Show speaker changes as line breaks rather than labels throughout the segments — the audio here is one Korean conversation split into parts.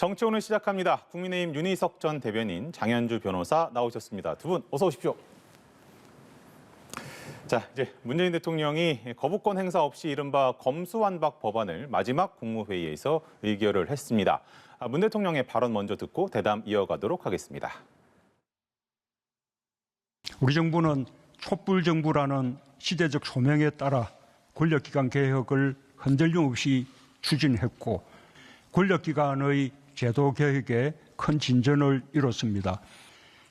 정치오늘 시작합니다. 국민의힘 윤희석 전 대변인, 장현주 변호사 나오셨습니다. 두 분 어서 오십시오. 자, 이제 문재인 대통령이 거부권 행사 없이 이른바 검수완박 법안을 마지막 국무회의에서 의결을 했습니다. 문 대통령의 발언 먼저 듣고 대담 이어가도록 하겠습니다.
우리 정부는 촛불 정부라는 시대적 소명에 따라 권력기관 개혁을 흔들림 없이 추진했고 권력기관의 제도 개혁에 큰 진전을 이뤘습니다.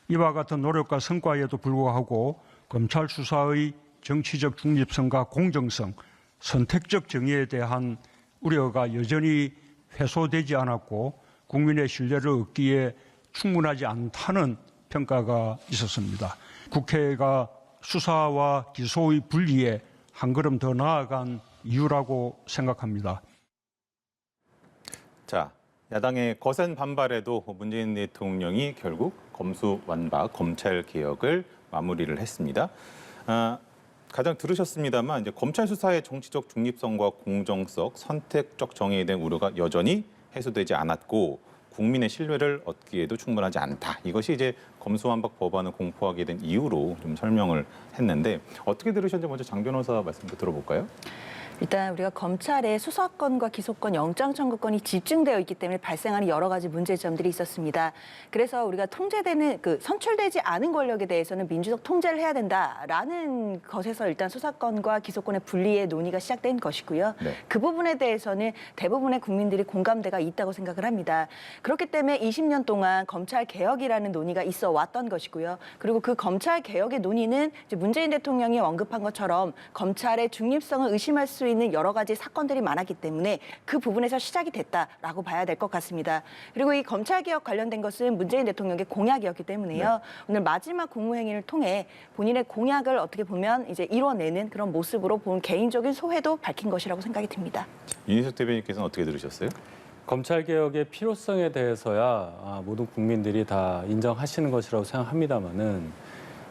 이와 같은 노력과 성과에도 불구하고 검찰 수사의 정치적 중립성과 공정성, 선택적 정의에 대한 우려가 여전히 해소되지 않았고 국민의 신뢰를 얻기에 충분하지 않다는 평가가 있었습니다. 국회가 수사와 기소의 분리에 한 걸음 더 나아간 이유라고 생각합니다.
자, 야당의 거센 반발에도 문재인 대통령이 결국 검수완박, 검찰 개혁을 마무리를 했습니다. 가장 들으셨습니다만 이제 검찰 수사의 정치적 중립성과 공정성, 선택적 정의에 대한 우려가 여전히 해소되지 않았고 국민의 신뢰를 얻기에도 충분하지 않다. 이것이 이제 검수완박 법안을 공포하게 된 이유로 좀 설명을 했는데 어떻게 들으셨는지 먼저 장 변호사 말씀부터 들어볼까요?
일단 우리가 검찰의 수사권과 기소권, 영장 청구권이 집중되어 있기 때문에 발생하는 여러 가지 문제점들이 있었습니다. 그래서 우리가 선출되지 않은 권력에 대해서는 민주적 통제를 해야 된다라는 것에서 일단 수사권과 기소권의 분리의 논의가 시작된 것이고요.
네.
그 부분에 대해서는 대부분의 국민들이 공감대가 있다고 생각을 합니다. 그렇기 때문에 20년 동안 검찰 개혁이라는 논의가 있어 왔던 것이고요. 그리고 그 검찰 개혁의 논의는 이제 문재인 대통령이 언급한 것처럼 검찰의 중립성을 의심할 수 있는 여러 가지 사건들이 많았기 때문에 그 부분에서 시작이 됐다라고 봐야 될 것 같습니다. 그리고 이 검찰개혁 관련된 것은 문재인 대통령의 공약이었기 때문에요. 네. 오늘 마지막 국무회의를 통해 본인의 공약을 어떻게 보면 이제 이뤄내는 그런 모습으로 본 개인적인 소회도 밝힌 것이라고 생각이 듭니다.
윤희석 대변인께서는 어떻게 들으셨어요?
검찰개혁의 필요성에 대해서야 모든 국민들이 다 인정하시는 것이라고 생각합니다마는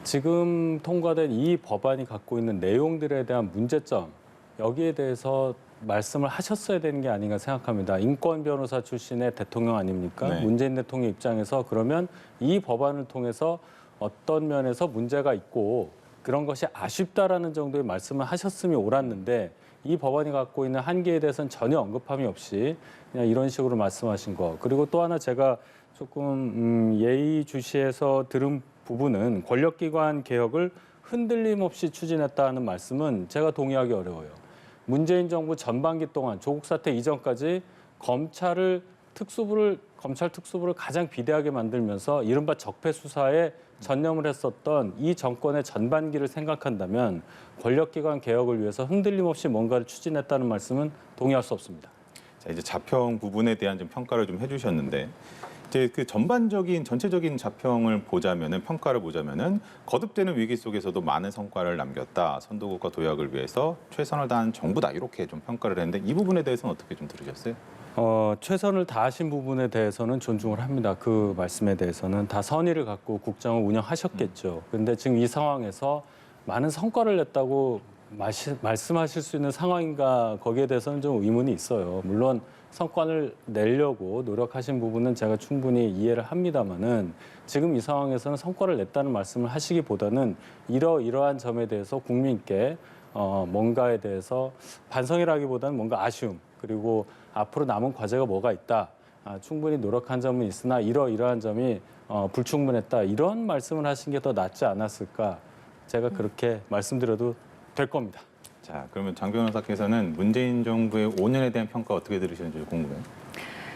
지금 통과된 이 법안이 갖고 있는 내용들에 대한 문제점, 여기에 대해서 말씀을 하셨어야 되는 게 아닌가 생각합니다. 인권 변호사 출신의 대통령 아닙니까?
네.
문재인 대통령 입장에서 그러면 이 법안을 통해서 어떤 면에서 문제가 있고 그런 것이 아쉽다라는 정도의 말씀을 하셨음이 옳았는데 이 법안이 갖고 있는 한계에 대해서는 전혀 언급함이 없이 그냥 이런 식으로 말씀하신 거. 그리고 또 하나 제가 조금 예의주시해서 들은 부분은 권력기관 개혁을 흔들림 없이 추진했다는 말씀은 제가 동의하기 어려워요. 문재인 정부 전반기 동안 조국 사태 이전까지 검찰 특수부를 가장 비대하게 만들면서 이른바 적폐 수사에 전념을 했었던 이 정권의 전반기를 생각한다면 권력기관 개혁을 위해서 흔들림 없이 뭔가를 추진했다는 말씀은 동의할 수 없습니다.
자, 이제 자평 부분에 대한 좀 평가를 좀 해주셨는데 이제 그 전체적인 자평을 평가를 보자면은 거듭되는 위기 속에서도 많은 성과를 남겼다. 선도국과 도약을 위해서 최선을 다한 정부다. 이렇게 좀 평가를 했는데 이 부분에 대해서는 어떻게 좀 들으셨어요?
최선을 다하신 부분에 대해서는 존중을 합니다. 그 말씀에 대해서는 다 선의를 갖고 국정을 운영하셨겠죠. 그런데 지금 이 상황에서 많은 성과를 냈다고 말씀하실 수 있는 상황인가 거기에 대해서는 좀 의문이 있어요. 물론 성과를 내려고 노력하신 부분은 제가 충분히 이해를 합니다마는 지금 이 상황에서는 성과를 냈다는 말씀을 하시기보다는 이러이러한 점에 대해서 국민께 뭔가에 대해서 반성이라기보다는 뭔가 아쉬움 그리고 앞으로 남은 과제가 뭐가 있다. 충분히 노력한 점은 있으나 이러이러한 점이 불충분했다. 이런 말씀을 하신 게 더 낫지 않았을까. 제가 그렇게 말씀드려도 될 겁니다.
자, 그러면 장 변호사께서는 문재인 정부의 5년에 대한 평가 어떻게 들으시는지 궁금해요.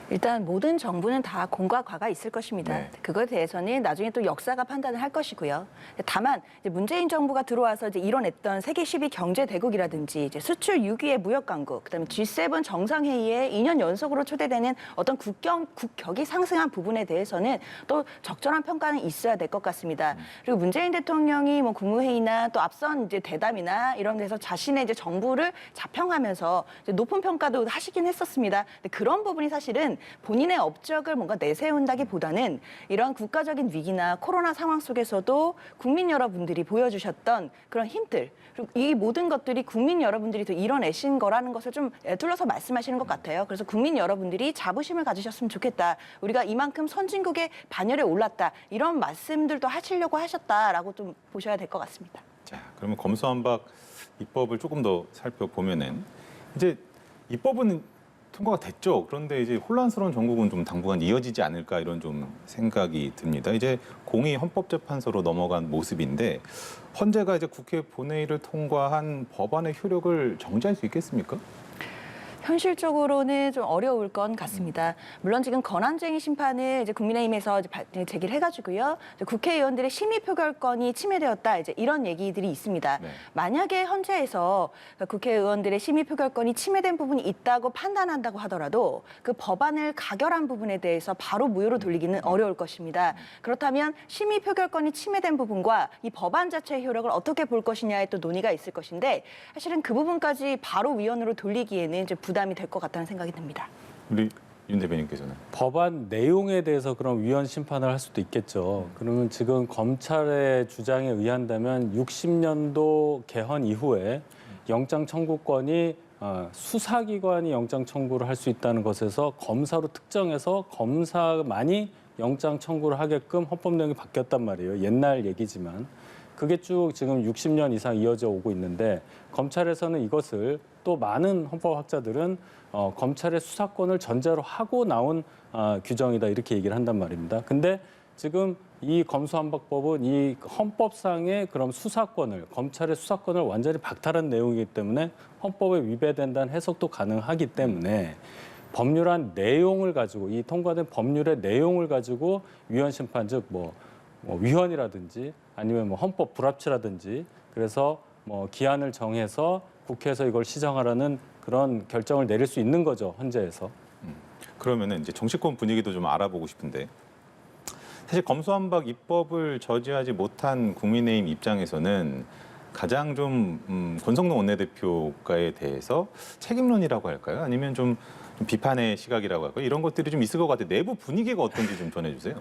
일단 모든 정부는 다 공과 과가 있을 것입니다.
네.
그거에 대해서는 나중에 또 역사가 판단을 할 것이고요. 다만 이제 문재인 정부가 들어와서 이제 이뤄냈던 세계 10위 경제 대국이라든지 이제 수출 6위의 무역 강국, 그다음에 G7 정상회의에 2년 연속으로 초대되는 어떤 국격이 상승한 부분에 대해서는 또 적절한 평가는 있어야 될 것 같습니다. 그리고 문재인 대통령이 뭐 국무회의나 또 앞선 이제 대담이나 이런 데서 자신의 이제 정부를 자평하면서 이제 높은 평가도 하시긴 했었습니다. 근데 그런 부분이 사실은 대해서는 본인의 업적을 뭔가 내세운다기보다는 이런 국가적인 위기나 코로나 상황 속에서도 국민 여러분들이 보여주셨던 그런 힘들, 그리고 이 모든 것들이 국민 여러분들이 더 이뤄내신 거라는 것을 좀 둘러서 말씀하시는 것 같아요. 그래서 국민 여러분들이 자부심을 가지셨으면 좋겠다. 우리가 이만큼 선진국의 반열에 올랐다. 이런 말씀들도 하시려고 하셨다라고 좀 보셔야 될 것 같습니다.
자, 그러면 검수완박 입법을 조금 더 살펴보면은 이제 입법은 통과가 됐죠. 그런데 이제 혼란스러운 정국은 좀 당분간 이어지지 않을까 이런 좀 생각이 듭니다. 이제 공의 헌법재판소로 넘어간 모습인데 헌재가 이제 국회 본회의를 통과한 법안의 효력을 정지할 수 있겠습니까?
현실적으로는 좀 어려울 건 같습니다. 물론 지금 권한쟁의 심판을 이제 국민의힘에서 이제 제기를 해가지고요. 이제 국회의원들의 심의 표결권이 침해되었다. 이제 이런 얘기들이 있습니다.
네.
만약에 헌재에서 국회의원들의 심의 표결권이 침해된 부분이 있다고 판단한다고 하더라도 그 법안을 가결한 부분에 대해서 바로 무효로 돌리기는 어려울 것입니다. 그렇다면 심의 표결권이 침해된 부분과 이 법안 자체의 효력을 어떻게 볼 것이냐에 또 논의가 있을 것인데 사실은 그 부분까지 바로 위헌으로 돌리기에는 이제 부담이 될 것 같다는 생각이 듭니다.
우리 윤 대변인께서는
법안 내용에 대해서 그런 위헌 심판을 할 수도 있겠죠. 그러면 지금 검찰의 주장에 의한다면 60년도 개헌 이후에 영장 청구권이 수사기관이 영장 청구를 할 수 있다는 것에서 검사로 특정해서 검사만이 영장 청구를 하게끔 헌법 내용이 바뀌었단 말이에요. 옛날 얘기지만. 그게 쭉 지금 60년 이상 이어져 오고 있는데 검찰에서는 이것을 또 많은 헌법학자들은 검찰의 수사권을 전제로 하고 나온 규정이다 이렇게 얘기를 한단 말입니다. 근데 지금 이 검수완박법은 이 헌법상의 그런 수사권을 검찰의 수사권을 완전히 박탈한 내용이기 때문에 헌법에 위배된다는 해석도 가능하기 때문에 법률안 내용을 가지고 이 통과된 법률의 내용을 가지고 위헌 심판 즉 뭐 위헌이라든지 아니면 뭐 헌법 불합치라든지 그래서 뭐 기한을 정해서 국회에서 이걸 시정하라는 그런 결정을 내릴 수 있는 거죠, 헌재에서.
그러면은 이제 정치권 분위기도 좀 알아보고 싶은데 사실 검수완박 입법을 저지하지 못한 국민의힘 입장에서는 가장 좀 권성동 원내대표가에 대해서 책임론이라고 할까요? 아니면 좀 비판의 시각이라고 할까요? 이런 것들이 좀 있을 것 같아요. 내부 분위기가 어떤지 좀 전해주세요.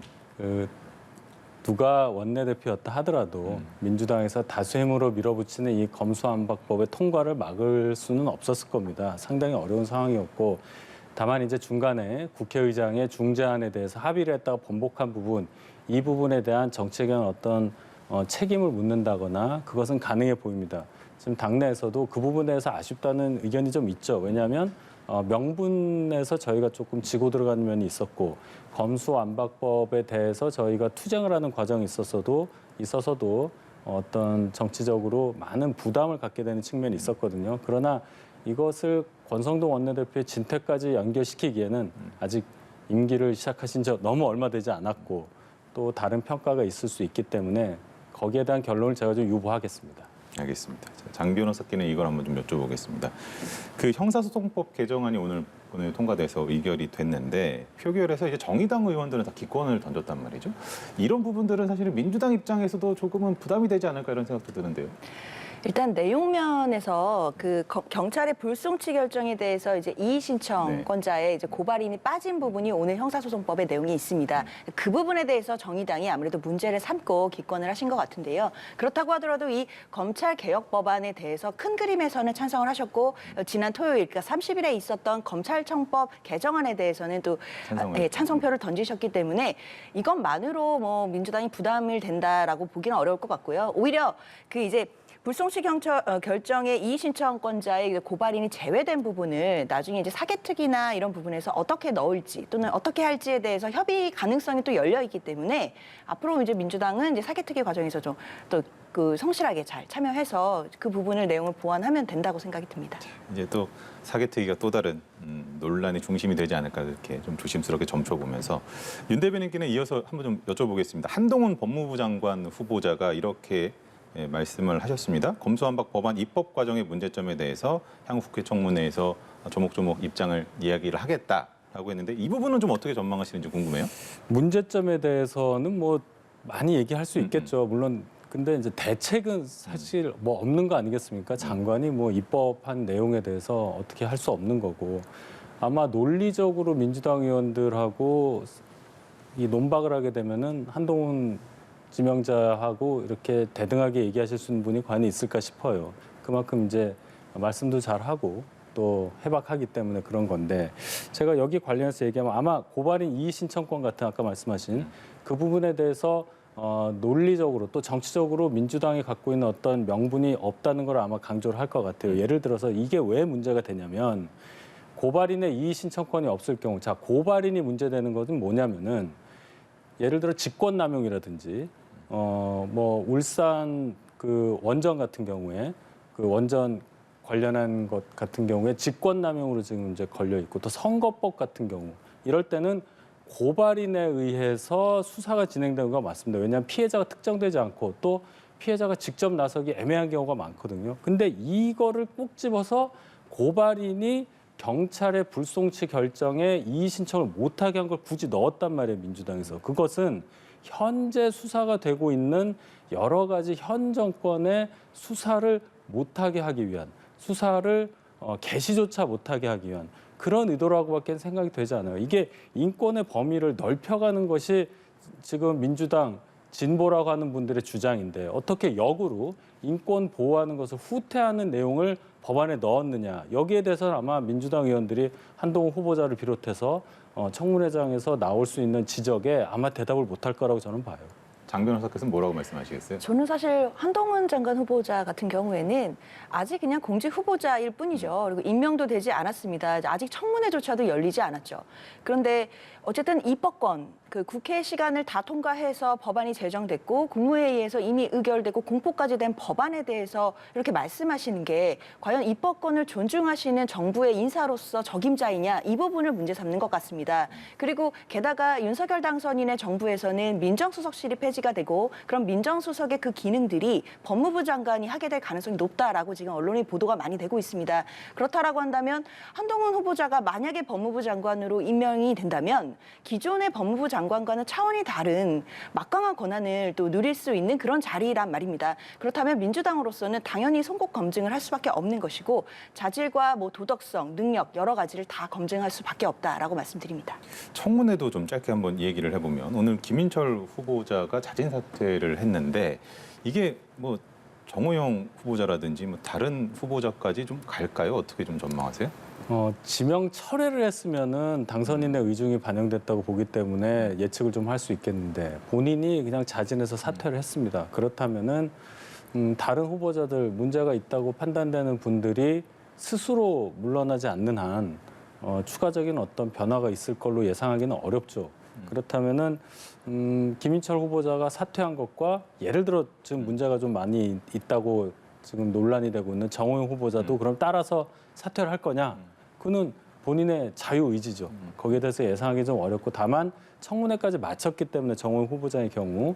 누가 원내대표였다 하더라도 민주당에서 다수의 힘으로 밀어붙이는 이 검수완박법의 통과를 막을 수는 없었을 겁니다. 상당히 어려운 상황이었고 다만 이제 중간에 국회의장의 중재안에 대해서 합의를 했다가 번복한 부분, 이 부분에 대한 정책의 어떤 책임을 묻는다거나 그것은 가능해 보입니다. 지금 당내에서도 그 부분에 대해서 아쉽다는 의견이 좀 있죠. 왜냐하면 명분에서 저희가 조금 지고 들어가는 면이 있었고 검수완박법에 대해서 저희가 투쟁을 하는 과정이 있어서도 어떤 정치적으로 많은 부담을 갖게 되는 측면이 있었거든요. 그러나 이것을 권성동 원내대표의 진퇴까지 연결시키기에는 아직 임기를 시작하신 지 너무 얼마 되지 않았고 또 다른 평가가 있을 수 있기 때문에 거기에 대한 결론을 제가 좀 유보하겠습니다.
알겠습니다. 자, 장 변호사께는 이걸 한번 좀 여쭤보겠습니다. 그 형사소송법 개정안이 오늘 통과돼서 의결이 됐는데 표결에서 이제 정의당 의원들은 다 기권을 던졌단 말이죠. 이런 부분들은 사실은 민주당 입장에서도 조금은 부담이 되지 않을까 이런 생각도 드는데요.
일단 내용면에서 그 경찰의 불송치 결정에 대해서 이제 이의
네.
신청권자의 이제 고발인이 빠진 부분이 오늘 형사소송법의 내용이 있습니다. 그 부분에 대해서 정의당이 아무래도 문제를 삼고 기권을 하신 것 같은데요. 그렇다고 하더라도 이 검찰 개혁 법안에 대해서 큰 그림에서는 찬성을 하셨고 지난 토요일 그러니까 30일에 있었던 검찰청법 개정안에 대해서는 또 찬성표를 던지셨기 때문에 이것만으로 뭐 민주당이 부담을 된다라고 보기는 어려울 것 같고요. 오히려 그 이제 불송치 결정의 이의 신청권자의 고발인이 제외된 부분을 나중에 이제 사개특위나 이런 부분에서 어떻게 넣을지 또는 어떻게 할지에 대해서 협의 가능성이 또 열려 있기 때문에 앞으로 이제 민주당은 이제 사개특위 과정에서 좀 또 그 성실하게 잘 참여해서 그 부분을 내용을 보완하면 된다고 생각이 듭니다.
이제 또 사개특위가 또 다른 논란의 중심이 되지 않을까 이렇게 좀 조심스럽게 점쳐보면서 윤 대변인께는 이어서 한번 좀 여쭤보겠습니다. 한동훈 법무부 장관 후보자가 이렇게 말씀을 하셨습니다. 검수완박 법안 입법 과정의 문제점에 대해서 향후 국회 청문회에서 조목조목 입장을 이야기를 하겠다라고 했는데 이 부분은 좀 어떻게 전망하시는지 궁금해요.
문제점에 대해서는 뭐 많이 얘기할 수 있겠죠. 물론 근데 이제 대책은 사실 뭐 없는 거 아니겠습니까? 장관이 뭐 입법한 내용에 대해서 어떻게 할 수 없는 거고 아마 논리적으로 민주당 의원들하고 이 논박을 하게 되면은 한동훈 지명자하고 이렇게 대등하게 얘기하실 수 있는 분이 과연 있을까 싶어요. 그만큼 이제 말씀도 잘하고 또 해박하기 때문에 그런 건데 제가 여기 관련해서 얘기하면 아마 고발인 이의 신청권 같은 아까 말씀하신 그 부분에 대해서 논리적으로 또 정치적으로 민주당이 갖고 있는 어떤 명분이 없다는 걸 아마 강조를 할 것 같아요. 예를 들어서 이게 왜 문제가 되냐면 고발인의 이의 신청권이 없을 경우, 자 고발인이 문제되는 것은 뭐냐면은 예를 들어 직권남용이라든지 뭐 울산 그 원전 같은 경우에 그 원전 관련한 것 같은 경우에 직권남용으로 지금 이제 걸려 있고 또 선거법 같은 경우 이럴 때는 고발인에 의해서 수사가 진행되는 건 맞습니다. 왜냐하면 피해자가 특정되지 않고 또 피해자가 직접 나서기 애매한 경우가 많거든요. 근데 이거를 꼭 집어서 고발인이 경찰의 불송치 결정에 이의 신청을 못하게 한 걸 굳이 넣었단 말이에요, 민주당에서. 그것은 현재 수사가 되고 있는 여러 가지 현 정권의 수사를 못하게 하기 위한, 수사를 개시조차 못하게 하기 위한 그런 의도라고밖에 생각이 되지 않아요. 이게 인권의 범위를 넓혀가는 것이 지금 민주당 진보라고 하는 분들의 주장인데 어떻게 역으로 인권 보호하는 것을 후퇴하는 내용을 법안에 넣었느냐. 여기에 대해서는 아마 민주당 의원들이 한동훈 후보자를 비롯해서 청문회장에서 나올 수 있는 지적에 아마 대답을 못할 거라고 저는 봐요.
장 변호사께서는 뭐라고 말씀하시겠어요?
저는 사실 한동훈 장관 후보자 같은 경우에는 아직 그냥 공직 후보자일 뿐이죠. 그리고 임명도 되지 않았습니다. 아직 청문회조차도 열리지 않았죠. 그런데 어쨌든 입법권, 그 국회 시간을 다 통과해서 법안이 제정됐고 국무회의에서 이미 의결되고 공포까지 된 법안에 대해서 이렇게 말씀하시는 게 과연 입법권을 존중하시는 정부의 인사로서 적임자이냐 이 부분을 문제 삼는 것 같습니다. 그리고 게다가 윤석열 당선인의 정부에서는 민정수석실이 폐지가 되고 그럼 민정수석의 그 기능들이 법무부 장관이 하게 될 가능성이 높다라고 지금 언론의 보도가 많이 되고 있습니다. 그렇다라고 한다면 한동훈 후보자가 만약에 법무부 장관으로 임명이 된다면 기존의 법무부 장관과는 차원이 다른 막강한 권한을 또 누릴 수 있는 그런 자리란 말입니다. 그렇다면 민주당으로서는 당연히 송곳 검증을 할 수밖에 없는 것이고 자질과 뭐 도덕성, 능력 여러 가지를 다 검증할 수밖에 없다라고 말씀드립니다.
청문회도 좀 짧게 한번 얘기를 해보면 오늘 김인철 후보자가 자진 사퇴를 했는데 이게 뭐 정호영 후보자라든지 뭐 다른 후보자까지 좀 갈까요? 어떻게 좀 전망하세요?
지명 철회를 했으면은 당선인의 의중이 반영됐다고 보기 때문에 예측을 좀 할 수 있겠는데 본인이 그냥 자진해서 사퇴를 했습니다. 그렇다면은 다른 후보자들 문제가 있다고 판단되는 분들이 스스로 물러나지 않는 한 추가적인 어떤 변화가 있을 걸로 예상하기는 어렵죠. 그렇다면은 김인철 후보자가 사퇴한 것과 예를 들어 지금 문제가 좀 많이 있다고 지금 논란이 되고 있는 정호영 후보자도 그럼 따라서 사퇴를 할 거냐? 그는 본인의 자유의지죠. 거기에 대해서 예상하기 좀 어렵고 다만 청문회까지 마쳤기 때문에 정호영 후보자의 경우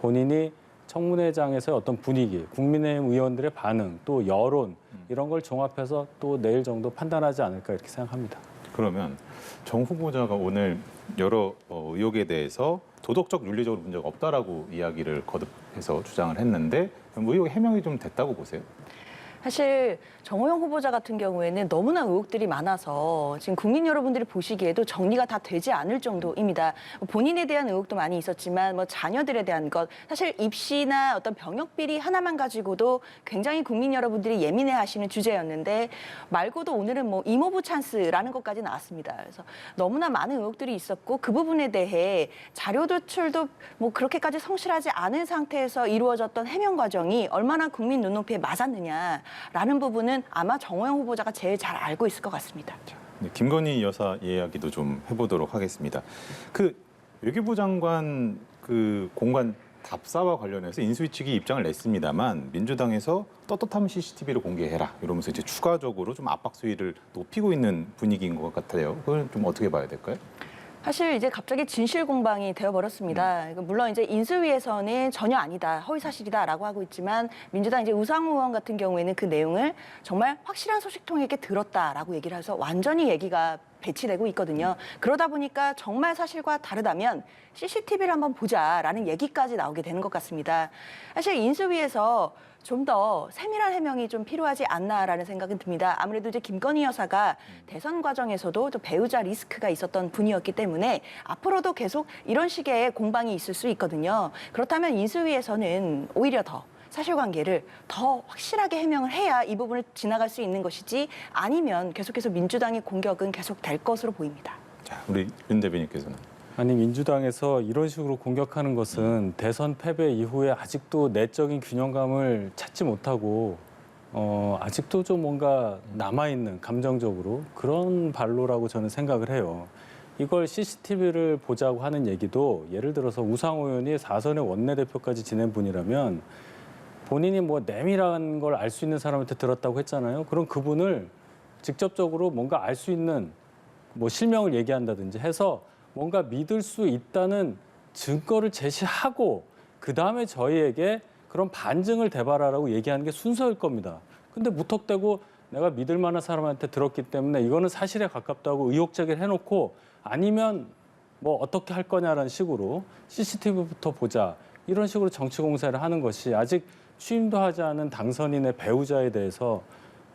본인이 청문회장에서의 어떤 분위기, 국민의힘 의원들의 반응, 또 여론 이런 걸 종합해서 또 내일 정도 판단하지 않을까 이렇게 생각합니다.
그러면 정 후보자가 오늘 여러 의혹에 대해서 도덕적 윤리적으로 문제가 없다라고 이야기를 거듭해서 주장을 했는데 의혹 해명이 좀 됐다고 보세요?
사실 정호영 후보자 같은 경우에는 너무나 의혹들이 많아서 지금 국민 여러분들이 보시기에도 정리가 다 되지 않을 정도입니다. 본인에 대한 의혹도 많이 있었지만 뭐 자녀들에 대한 것, 사실 입시나 어떤 병역 비리 하나만 가지고도 굉장히 국민 여러분들이 예민해하시는 주제였는데 말고도 오늘은 뭐 이모부 찬스라는 것까지 나왔습니다. 그래서 너무나 많은 의혹들이 있었고 그 부분에 대해 자료 도출도 뭐 그렇게까지 성실하지 않은 상태에서 이루어졌던 해명 과정이 얼마나 국민 눈높이에 맞았느냐. 라는 부분은 아마 정호영 후보자가 제일 잘 알고 있을 것 같습니다.
네, 김건희 여사 이야기도 좀 해보도록 하겠습니다. 그 외교부 장관 그 공관 답사와 관련해서 인수위 측이 입장을 냈습니다만 민주당에서 떳떳하면 CCTV를 공개해라 이러면서 이제 추가적으로 좀 압박 수위를 높이고 있는 분위기인 것 같아요. 그걸 좀 어떻게 봐야 될까요?
사실 이제 갑자기 진실 공방이 되어버렸습니다. 물론 이제 인수위에서는 전혀 아니다, 허위 사실이다라고 하고 있지만 민주당 이제 우상호 의원 같은 경우에는 그 내용을 정말 확실한 소식통에게 들었다라고 얘기를 해서 완전히 얘기가 배치되고 있거든요. 그러다 보니까 정말 사실과 다르다면 CCTV를 한번 보자라는 얘기까지 나오게 되는 것 같습니다. 사실 인수위에서 좀 더 세밀한 해명이 좀 필요하지 않나라는 생각은 듭니다. 아무래도 이제 김건희 여사가 대선 과정에서도 좀 배우자 리스크가 있었던 분이었기 때문에 앞으로도 계속 이런 식의 공방이 있을 수 있거든요. 그렇다면 인수위에서는 오히려 더 사실관계를 더 확실하게 해명을 해야 이 부분을 지나갈 수 있는 것이지 아니면 계속해서 민주당의 공격은 계속될 것으로 보입니다.
자, 우리 윤 대변인께서는.
아니 민주당에서 이런 식으로 공격하는 것은 대선 패배 이후에 아직도 내적인 균형감을 찾지 못하고 아직도 좀 뭔가 남아있는 감정적으로 그런 발로라고 저는 생각을 해요. 이걸 CCTV를 보자고 하는 얘기도 예를 들어서 우상호 의원이 4선의 원내대표까지 지낸 분이라면 본인이 뭐 내밀한 걸 알 수 있는 사람한테 들었다고 했잖아요. 그럼 그분을 직접적으로 뭔가 알 수 있는 뭐 실명을 얘기한다든지 해서 뭔가 믿을 수 있다는 증거를 제시하고 그다음에 저희에게 그런 반증을 대발하라고 얘기하는 게 순서일 겁니다. 근데 무턱대고 내가 믿을 만한 사람한테 들었기 때문에 이거는 사실에 가깝다고 의혹 제기를 해놓고 아니면 뭐 어떻게 할 거냐라는 식으로 CCTV부터 보자 이런 식으로 정치 공세를 하는 것이 아직 취임도 하지 않은 당선인의 배우자에 대해서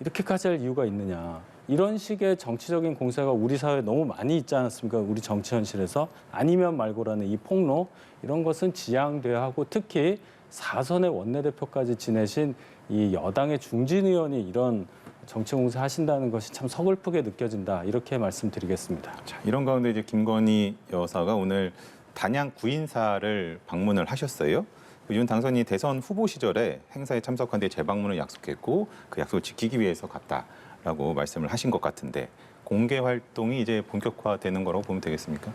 이렇게까지 할 이유가 있느냐. 이런 식의 정치적인 공세가 우리 사회에 너무 많이 있지 않았습니까? 우리 정치 현실에서 아니면 말고라는 이 폭로 이런 것은 지양돼야 하고 특히 4선의 원내대표까지 지내신 이 여당의 중진 의원이 이런 정치 공세 하신다는 것이 참 서글프게 느껴진다. 이렇게 말씀드리겠습니다.
자, 이런 가운데 이제 김건희 여사가 오늘 단양 구인사를 방문을 하셨어요. 윤 당선인이 대선 후보 시절에 행사에 참석한 뒤 재방문을 약속했고 그 약속을 지키기 위해서 갔다라고 말씀을 하신 것 같은데 공개 활동이 이제 본격화되는 거라고 보면 되겠습니까?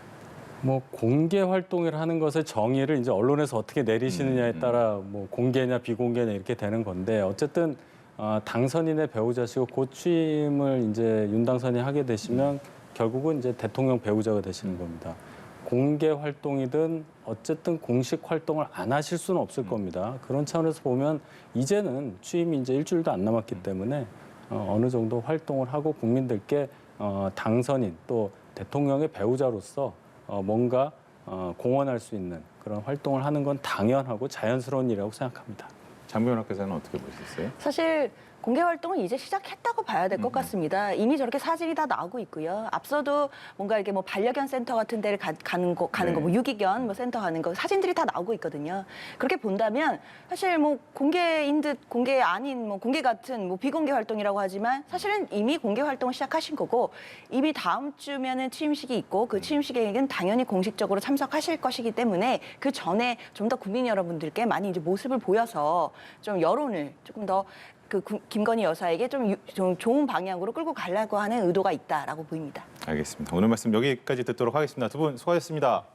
뭐 공개 활동을 하는 것의 정의를 이제 언론에서 어떻게 내리시느냐에 따라 뭐 공개냐 비공개냐 이렇게 되는 건데 어쨌든 당선인의 배우자시고 곧 취임을 이제 윤 당선인이 하게 되시면 결국은 이제 대통령 배우자가 되시는 겁니다. 공개 활동이든 어쨌든 공식 활동을 안 하실 수는 없을 겁니다. 그런 차원에서 보면 이제는 취임이 이제 일주일도 안 남았기 때문에 어느 정도 활동을 하고 국민들께 당선인 또 대통령의 배우자로서 뭔가 공헌할 수 있는 그런 활동을 하는 건 당연하고 자연스러운 일이라고 생각합니다.
장변호께서는 어떻게 보셨어요?
사실 공개 활동은 이제 시작했다고 봐야 될 것 같습니다. 이미 저렇게 사진이 다 나오고 있고요. 앞서도 뭔가 이렇게 뭐 반려견 센터 같은 데를 가는 거, 뭐 유기견 뭐 센터 가는 거 사진들이 다 나오고 있거든요. 그렇게 본다면 사실 뭐 공개인 듯 공개 아닌 뭐 공개 같은 뭐 비공개 활동이라고 하지만 사실은 이미 공개 활동을 시작하신 거고 이미 다음 주면은 취임식이 있고 그 취임식에는 당연히 공식적으로 참석하실 것이기 때문에 그 전에 좀 더 국민 여러분들께 많이 이제 모습을 보여서 좀 여론을 조금 더 김건희 여사에게 좀 좋은 방향으로 끌고 가려고 하는 의도가 있다라고 보입니다.
알겠습니다. 오늘 말씀 여기까지 듣도록 하겠습니다. 두 분 수고하셨습니다.